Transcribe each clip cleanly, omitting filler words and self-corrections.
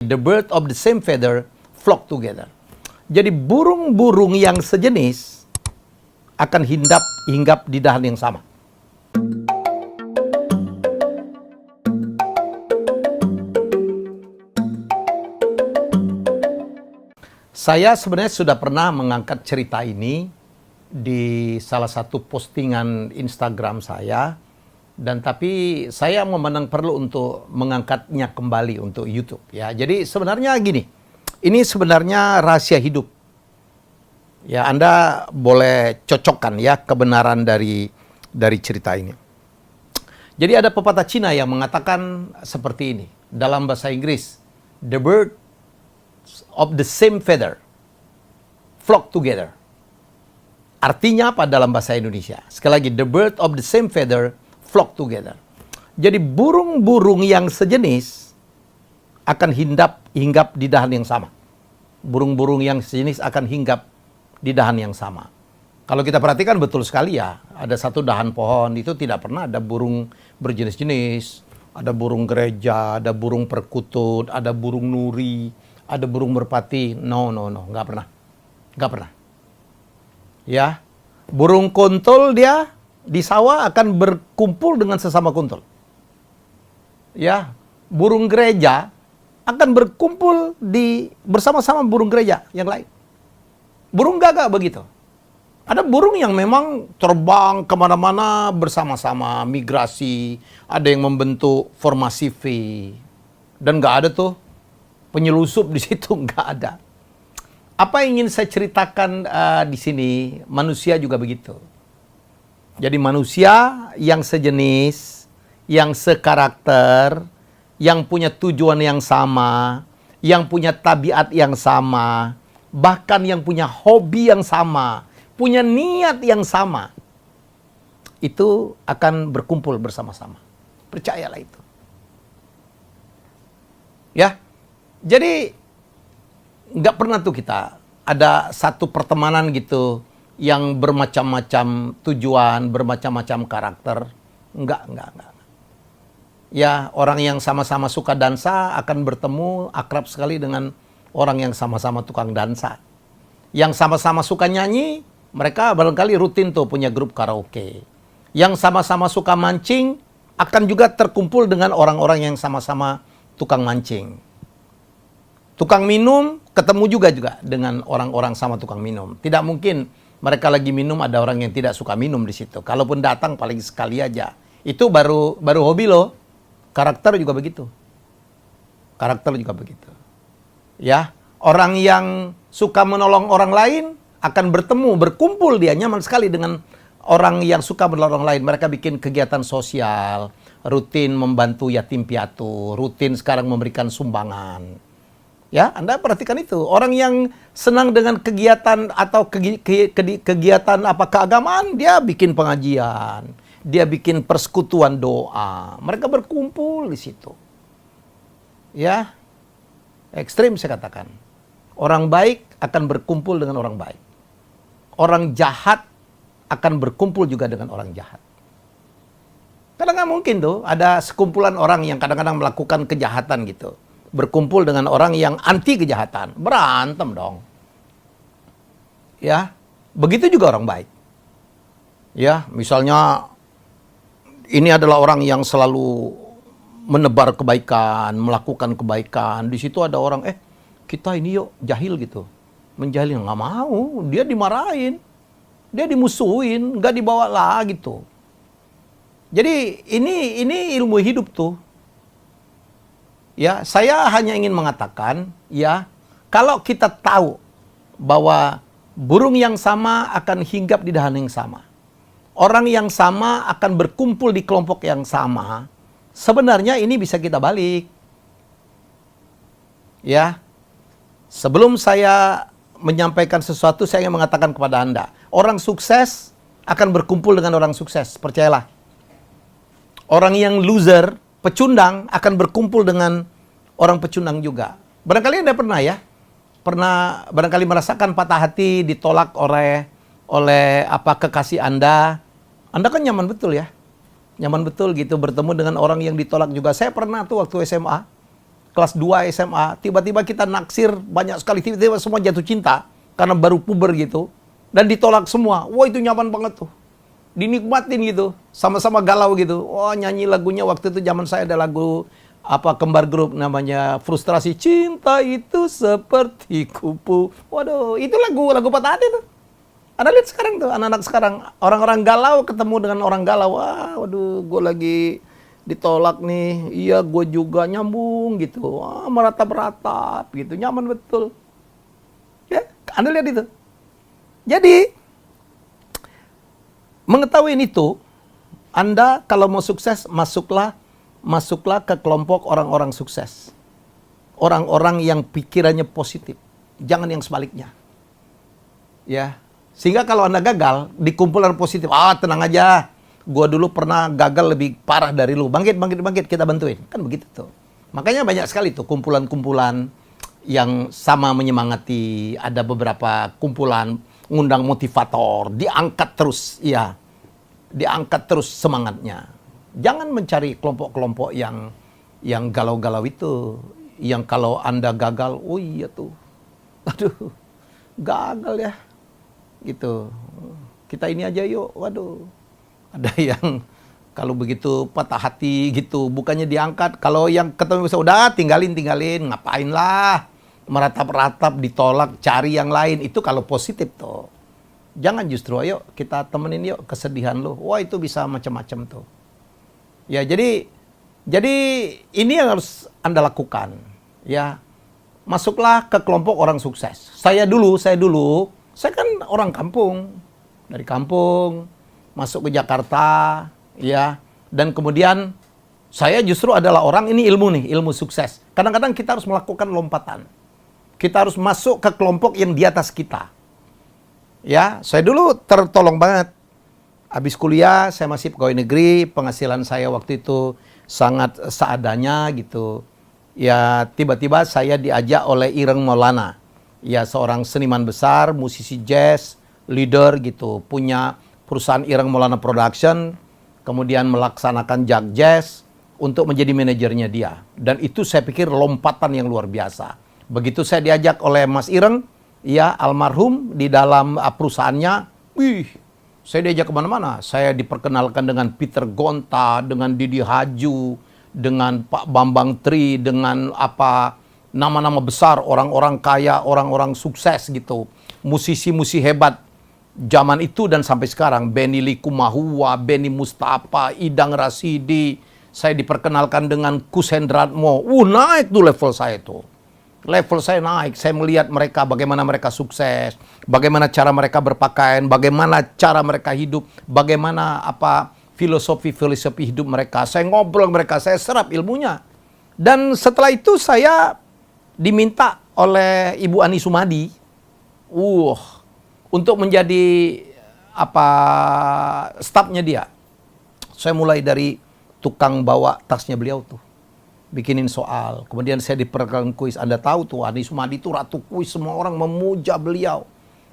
The bird of the same feather flock together. Jadi burung-burung yang sejenis akan hinggap di dahan yang sama. Saya sebenarnya sudah pernah mengangkat cerita ini di salah satu postingan Instagram saya, dan tapi saya memandang perlu untuk mengangkatnya kembali untuk YouTube ya. Jadi sebenarnya gini, ini sebenarnya rahasia hidup. Ya, Anda boleh cocokkan ya kebenaran dari cerita ini. Jadi ada pepatah Cina yang mengatakan seperti ini dalam bahasa Inggris, the bird of the same feather flock together. Artinya apa dalam bahasa Indonesia? Sekali lagi, the bird of the same feather flock together. Jadi burung-burung yang sejenis akan hinggap di dahan yang sama. Burung-burung yang sejenis akan hinggap di dahan yang sama. Kalau kita perhatikan betul sekali ya, ada satu dahan pohon itu tidak pernah ada burung berjenis-jenis. Ada burung gereja, ada burung perkutut, ada burung nuri, ada burung merpati. No, nggak pernah. Nggak pernah. Ya, burung kuntul dia di sawah akan berkumpul dengan sesama kuntul. Ya, burung gereja akan berkumpul bersama-sama burung gereja yang lain. Burung gagak begitu. Ada burung yang memang terbang kemana-mana bersama-sama, migrasi, ada yang membentuk formasi V, dan nggak ada tuh penyelusup di situ, nggak ada. Apa yang ingin saya ceritakan di sini, manusia juga begitu. Jadi manusia yang sejenis, yang sekarakter, yang punya tujuan yang sama, yang punya tabiat yang sama, bahkan yang punya hobi yang sama, punya niat yang sama, itu akan berkumpul bersama-sama. Percayalah itu. Ya, jadi nggak pernah tuh kita ada satu pertemanan gitu yang bermacam-macam tujuan, bermacam-macam karakter. Enggak. Ya, orang yang sama-sama suka dansa akan bertemu akrab sekali dengan orang yang sama-sama tukang dansa. Yang sama-sama suka nyanyi, mereka barangkali rutin tuh punya grup karaoke. Yang sama-sama suka mancing, akan juga terkumpul dengan orang-orang yang sama-sama tukang mancing. Tukang minum, ketemu juga dengan orang-orang sama tukang minum. Tidak mungkin mereka lagi minum ada orang yang tidak suka minum di situ. Kalaupun datang paling sekali aja. Itu baru hobi loh. Karakter juga begitu. Ya, orang yang suka menolong orang lain akan berkumpul dia nyaman sekali dengan orang yang suka menolong orang lain. Mereka bikin kegiatan sosial, rutin membantu yatim piatu, rutin sekarang memberikan sumbangan. Ya, Anda perhatikan itu. Orang yang senang dengan kegiatan atau kegiatan keagamaan, dia bikin pengajian, dia bikin persekutuan doa. Mereka berkumpul di situ. Ya, ekstrim saya katakan. Orang baik akan berkumpul dengan orang baik. Orang jahat akan berkumpul juga dengan orang jahat. Kadang nggak mungkin tuh ada sekumpulan orang yang kadang-kadang melakukan kejahatan gitu. Berkumpul dengan orang yang anti kejahatan. Berantem dong. Ya, begitu juga orang baik. Ya, misalnya ini adalah orang yang selalu menebar kebaikan, melakukan kebaikan. Di situ ada orang, kita ini yuk jahil gitu. Menjahilin, nggak mau. Dia dimarahin. Dia dimusuhin, nggak dibawa lah gitu. Jadi ini ilmu hidup tuh. Ya, saya hanya ingin mengatakan, ya, kalau kita tahu bahwa burung yang sama akan hinggap di dahan yang sama, orang yang sama akan berkumpul di kelompok yang sama, sebenarnya ini bisa kita balik. Ya, sebelum saya menyampaikan sesuatu, saya ingin mengatakan kepada Anda, orang sukses akan berkumpul dengan orang sukses, percayalah. Orang yang loser, pecundang akan berkumpul dengan orang pecundang juga. Barangkali Anda pernah barangkali merasakan patah hati, ditolak oleh kekasih Anda. Anda kan nyaman betul ya. Nyaman betul gitu bertemu dengan orang yang ditolak juga. Saya pernah tuh waktu SMA. kelas 2 SMA, tiba-tiba kita naksir banyak sekali, tiba-tiba semua jatuh cinta karena baru puber gitu, dan ditolak semua. Wah, itu nyaman banget tuh, dinikmatin gitu, sama-sama galau gitu. Wah, nyanyi lagunya waktu itu zaman saya ada lagu Kembar Group namanya Frustrasi, cinta itu seperti kupu. Waduh, itu lagu patah hati tuh. Anda lihat sekarang tuh, anak-anak sekarang, orang-orang galau ketemu dengan orang galau. Wah, waduh, gue lagi ditolak nih. Iya, gue juga nyambung gitu. Wah, meratap-ratap gitu, nyaman betul. Ya, Anda lihat itu. Jadi, mengetahui itu, Anda kalau mau sukses, masuklah ke kelompok orang-orang sukses. Orang-orang yang pikirannya positif. Jangan yang sebaliknya. Ya. Sehingga kalau Anda gagal, di kumpulan positif, tenang aja, gua dulu pernah gagal lebih parah dari lu. Bangkit, kita bantuin. Kan begitu tuh. Makanya banyak sekali tuh kumpulan-kumpulan yang sama menyemangati. Ada beberapa kumpulan ngundang motivator, diangkat terus, ya. Diangkat terus semangatnya. Jangan mencari kelompok-kelompok yang galau-galau itu. Yang kalau Anda gagal, oh iya tuh. Aduh, gagal ya. Gitu, kita ini aja yuk, waduh, ada yang kalau begitu patah hati gitu, bukannya diangkat, kalau yang ketemu bisa udah tinggalin, ngapain lah, meratap-ratap, ditolak, cari yang lain, itu kalau positif tuh. Jangan justru, ayo kita temenin yuk kesedihan lo, wah itu bisa macam-macam tuh. Ya jadi ini yang harus Anda lakukan, ya, masuklah ke kelompok orang sukses. Saya dulu, saya kan orang kampung, dari kampung, masuk ke Jakarta, ya, dan kemudian saya justru adalah orang, ini ilmu sukses. Kadang-kadang kita harus melakukan lompatan. Kita harus masuk ke kelompok yang di atas kita. Ya, saya dulu tertolong banget. Habis kuliah, saya masih pegawai negeri, penghasilan saya waktu itu sangat seadanya gitu. Ya, tiba-tiba saya diajak oleh Ireng Maulana. Ya, seorang seniman besar, musisi jazz, leader gitu, punya perusahaan Ireng Maulana Production, kemudian melaksanakan jazz untuk menjadi manajernya dia. Dan itu saya pikir lompatan yang luar biasa. Begitu saya diajak oleh Mas Ireng, ya almarhum, di dalam perusahaannya, saya diajak kemana-mana. Saya diperkenalkan dengan Peter Gonta, dengan Didi Haju, dengan Pak Bambang Tri, dengan nama-nama besar, orang-orang kaya, orang-orang sukses gitu. Musisi-musisi hebat zaman itu dan sampai sekarang. Benny Likumahua, Benny Mustafa, Idang Rasidi. Saya diperkenalkan dengan Kus Hendratmo. Naik tuh level saya tuh. Level saya naik. Saya melihat mereka, bagaimana mereka sukses. Bagaimana cara mereka berpakaian. Bagaimana cara mereka hidup. Bagaimana filosofi hidup mereka. Saya ngobrol mereka, saya serap ilmunya. Dan setelah itu saya diminta oleh Ibu Ani Sumadi untuk menjadi stafnya dia. Saya mulai dari tukang bawa tasnya beliau tuh, bikinin soal. Kemudian saya diperkenalkan kuis. Anda tahu tuh, Ani Sumadi itu ratu kuis, semua orang memuja beliau.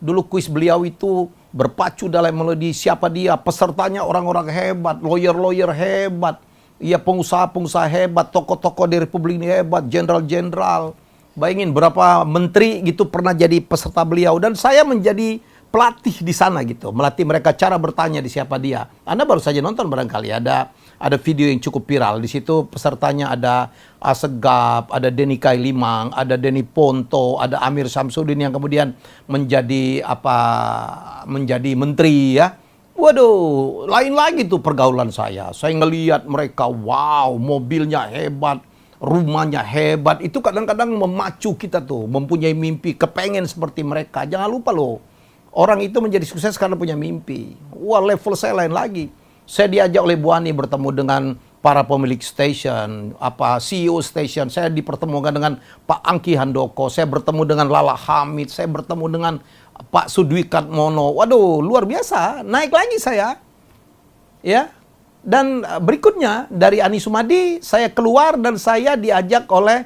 Dulu kuis beliau itu berpacu dalam melodi siapa dia, pesertanya orang-orang hebat, lawyer-lawyer hebat, ya pengusaha-pengusaha hebat, tokoh-tokoh di Republik ini hebat, jenderal-jenderal. Bayangin berapa menteri gitu pernah jadi peserta beliau, dan saya menjadi pelatih di sana gitu, melatih mereka cara bertanya di siapa dia. Anda baru saja nonton barangkali, ada video yang cukup viral. Di situ pesertanya ada Asegaf, ada Denny Kailimang, ada Denny Ponto, ada Amir Samsudin yang kemudian menjadi menteri ya. Waduh, lain lagi tuh pergaulan saya. Saya ngelihat mereka, wow, mobilnya hebat, rumahnya hebat. Itu kadang-kadang memacu kita tuh, mempunyai mimpi, kepengen seperti mereka. Jangan lupa loh, orang itu menjadi sukses karena punya mimpi. Wah, level saya lain lagi. Saya diajak oleh Bu Ani bertemu dengan para pemilik stasiun, CEO stasiun. Saya dipertemukan dengan Pak Angki Handoko. Saya bertemu dengan Lala Hamid. Saya bertemu dengan Pak Sudwikat Mono. Waduh, luar biasa. Naik lagi saya. Ya. Dan berikutnya dari Ani Sumadi saya keluar dan saya diajak oleh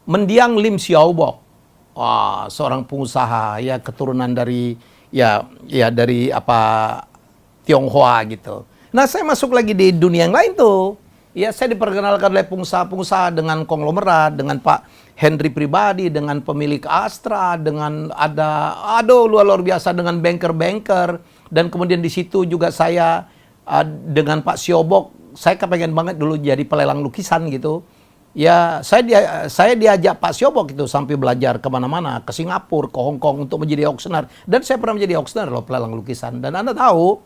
Mendiang Lim Xiaobo. Wah, seorang pengusaha ya, keturunan dari dari Tionghoa gitu. Nah, saya masuk lagi di dunia yang lain tuh. Ya, saya diperkenalkan oleh pengusaha-pengusaha dengan konglomerat, dengan Pak Henry pribadi, dengan pemilik Astra, dengan luar biasa dengan banker-banker, dan kemudian di situ juga saya dengan Pak Siobok, saya kepengen banget dulu jadi pelelang lukisan gitu. Ya, saya diajak Pak Siobok itu sampai belajar kemana-mana, ke Singapura, ke Hong Kong untuk menjadi auctioneer. Dan saya pernah menjadi auctioneer loh, pelelang lukisan. Dan Anda tahu,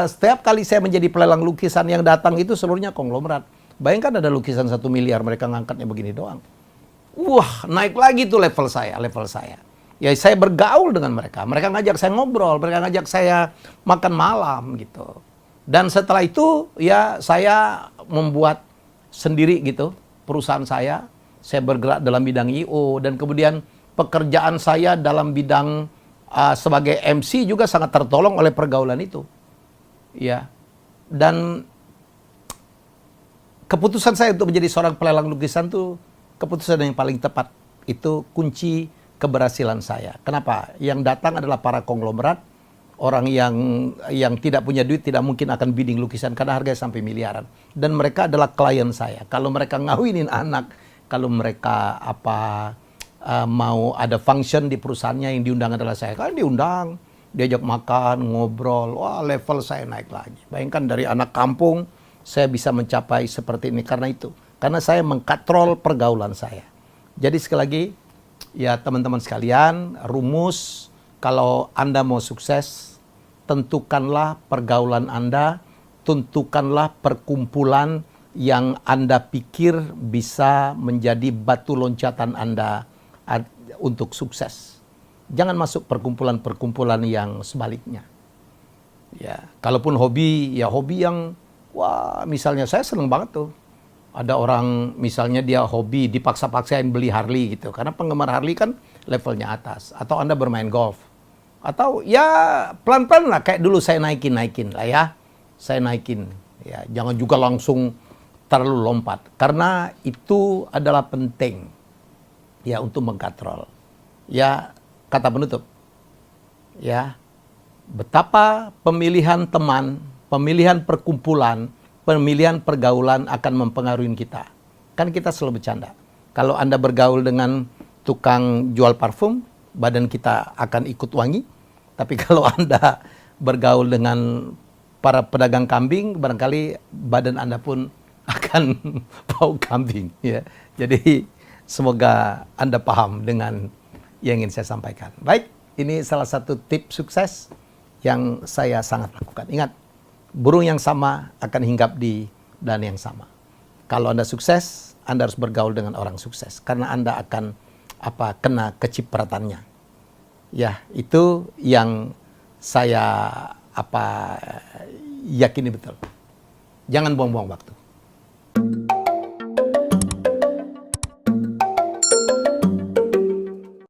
setiap kali saya menjadi pelelang lukisan yang datang itu seluruhnya konglomerat. Bayangkan ada lukisan 1 miliar, mereka ngangkatnya begini doang. Wah, naik lagi tuh level saya. Ya, saya bergaul dengan mereka. Mereka ngajak saya ngobrol, mereka ngajak saya makan malam gitu. Dan setelah itu, ya saya membuat sendiri gitu perusahaan saya bergerak dalam bidang I.O. dan kemudian pekerjaan saya dalam bidang sebagai MC juga sangat tertolong oleh pergaulan itu. Ya. Dan keputusan saya untuk menjadi seorang pelelang lukisan tuh keputusan yang paling tepat. Itu kunci keberhasilan saya. Kenapa? Yang datang adalah para konglomerat, orang yang tidak punya duit tidak mungkin akan bidding lukisan karena harganya sampai miliaran. Dan mereka adalah klien saya. Kalau mereka ngawinin anak, kalau mereka mau ada function di perusahaannya yang diundang adalah saya. Kalau diundang, diajak makan, ngobrol, wah level saya naik lagi. Bayangkan dari anak kampung, saya bisa mencapai seperti ini karena itu. Karena saya mengkatrol pergaulan saya. Jadi sekali lagi, ya teman-teman sekalian, rumus kalau Anda mau sukses, tentukanlah pergaulan Anda, tentukanlah perkumpulan yang Anda pikir bisa menjadi batu loncatan Anda untuk sukses. Jangan masuk perkumpulan-perkumpulan yang sebaliknya. Ya, kalaupun hobi, ya hobi yang, wah misalnya saya seneng banget tuh. Ada orang misalnya dia hobi dipaksa-paksain beli Harley gitu. Karena penggemar Harley kan levelnya atas. Atau Anda bermain golf. Atau ya pelan-pelan lah kayak dulu saya naikin lah ya. Saya naikin. Ya, jangan juga langsung terlalu lompat. Karena itu adalah penting ya untuk mengkatrol. Ya, kata penutup. Ya. Betapa pemilihan teman, pemilihan perkumpulan, pemilihan pergaulan akan mempengaruhi kita. Kan kita selalu bercanda. Kalau Anda bergaul dengan tukang jual parfum, badan kita akan ikut wangi. Tapi kalau Anda bergaul dengan para pedagang kambing, barangkali badan Anda pun akan bau kambing. Ya. Jadi semoga Anda paham dengan yang ingin saya sampaikan. Baik, ini salah satu tips sukses yang saya sangat lakukan. Ingat, burung yang sama akan hinggap di dan yang sama. Kalau Anda sukses, Anda harus bergaul dengan orang sukses. Karena Anda akan kena kecipratannya. Ya, itu yang saya yakini betul. Jangan buang-buang waktu.